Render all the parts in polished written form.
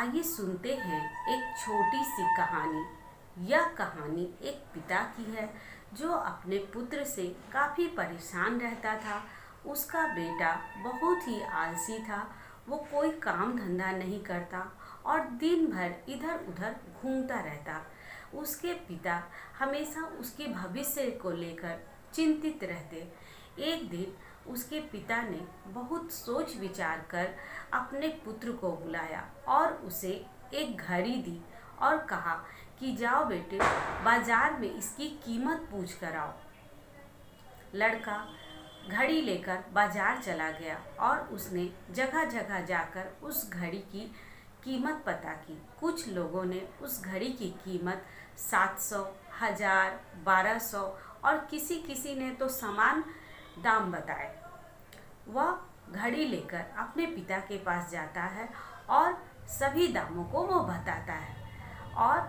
आइए सुनते हैं एक छोटी सी कहानी। यह कहानी एक पिता की है जो अपने पुत्र से काफ़ी परेशान रहता था। उसका बेटा बहुत ही आलसी था। वो कोई काम धंधा नहीं करता और दिन भर इधर उधर घूमता रहता। उसके पिता हमेशा उसके भविष्य को लेकर चिंतित रहते। एक दिन उसके पिता ने बहुत सोच विचार कर अपने पुत्र को बुलाया और उसे एक घड़ी दी और कहा कि जाओ बेटे, बाजार में इसकी कीमत पूछ कर आओ। लड़का घड़ी लेकर बाजार चला गया और उसने जगह जगह जाकर उस घड़ी की कीमत पता की। कुछ लोगों ने उस घड़ी की कीमत 700, 1000, 1200 और किसी किसी ने तो समान दाम बताए। वह घड़ी लेकर अपने पिता के पास जाता है और सभी दामों को वो बताता है और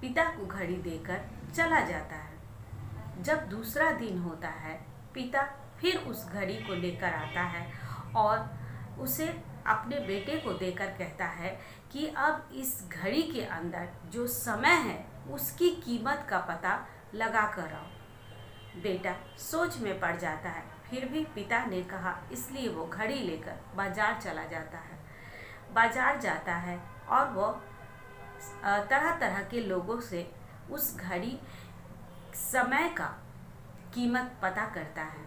पिता को घड़ी देकर चला जाता है। जब दूसरा दिन होता है, पिता फिर उस घड़ी को लेकर आता है और उसे अपने बेटे को देकर कहता है कि अब इस घड़ी के अंदर जो समय है उसकी कीमत का पता लगा कर आओ। बेटा सोच में पड़ जाता है, फिर भी पिता ने कहा, इसलिए वो घड़ी लेकर बाजार चला जाता है। बाजार जाता है और वो तरह तरह के लोगों से उस घड़ी समय का कीमत पता करता है।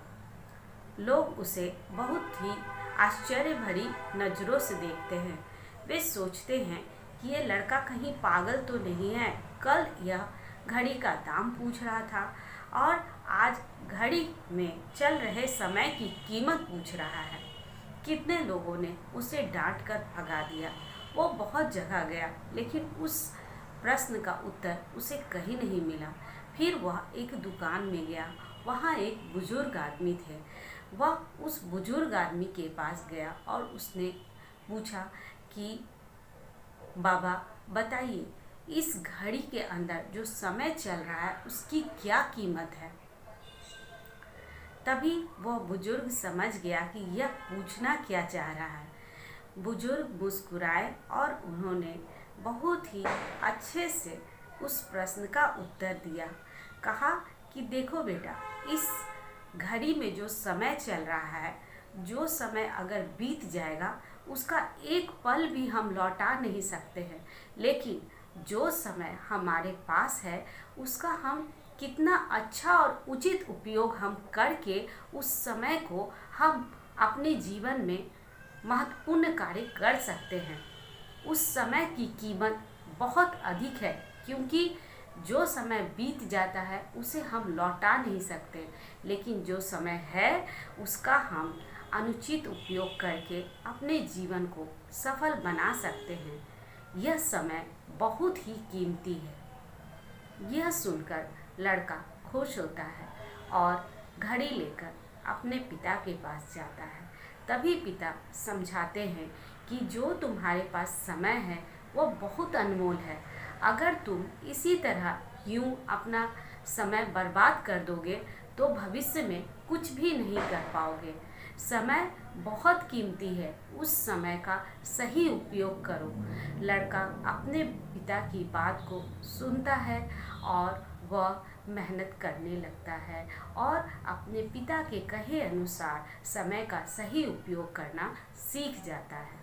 लोग उसे बहुत ही आश्चर्य भरी नज़रों से देखते हैं। वे सोचते हैं कि ये लड़का कहीं पागल तो नहीं है। कल यह घड़ी का दाम पूछ रहा था और आज घड़ी में चल रहे समय की कीमत पूछ रहा है। कितने लोगों ने उसे डांट कर भगा दिया। वो बहुत जगह गया, लेकिन उस प्रश्न का उत्तर उसे कहीं नहीं मिला। फिर वह एक दुकान में गया। वहाँ एक बुजुर्ग आदमी थे। वह उस बुजुर्ग आदमी के पास गया और उसने पूछा कि बाबा बताइए, इस घड़ी के अंदर जो समय चल रहा है उसकी क्या कीमत है। तभी वह बुजुर्ग समझ गया कि यह पूछना क्या चाह रहा है। बुजुर्ग मुस्कुराए और उन्होंने बहुत ही अच्छे से उस प्रश्न का उत्तर दिया। कहा कि देखो बेटा, इस घड़ी में जो समय चल रहा है, जो समय अगर बीत जाएगा उसका एक पल भी हम लौटा नहीं सकते हैं, लेकिन जो समय हमारे पास है उसका हम कितना अच्छा और उचित उपयोग हम करके उस समय को हम अपने जीवन में महत्वपूर्ण कार्य कर सकते हैं। उस समय की कीमत बहुत अधिक है, क्योंकि जो समय बीत जाता है उसे हम लौटा नहीं सकते, लेकिन जो समय है उसका हम अनुचित उपयोग करके अपने जीवन को सफल बना सकते हैं। यह समय बहुत ही कीमती है। यह सुनकर लड़का खुश होता है और घड़ी लेकर अपने पिता के पास जाता है। तभी पिता समझाते हैं कि जो तुम्हारे पास समय है वो बहुत अनमोल है। अगर तुम इसी तरह यूं अपना समय बर्बाद कर दोगे तो भविष्य में कुछ भी नहीं कर पाओगे। समय बहुत कीमती है, उस समय का सही उपयोग करो। लड़का अपने पिता की बात को सुनता है और वह मेहनत करने लगता है और अपने पिता के कहे अनुसार समय का सही उपयोग करना सीख जाता है।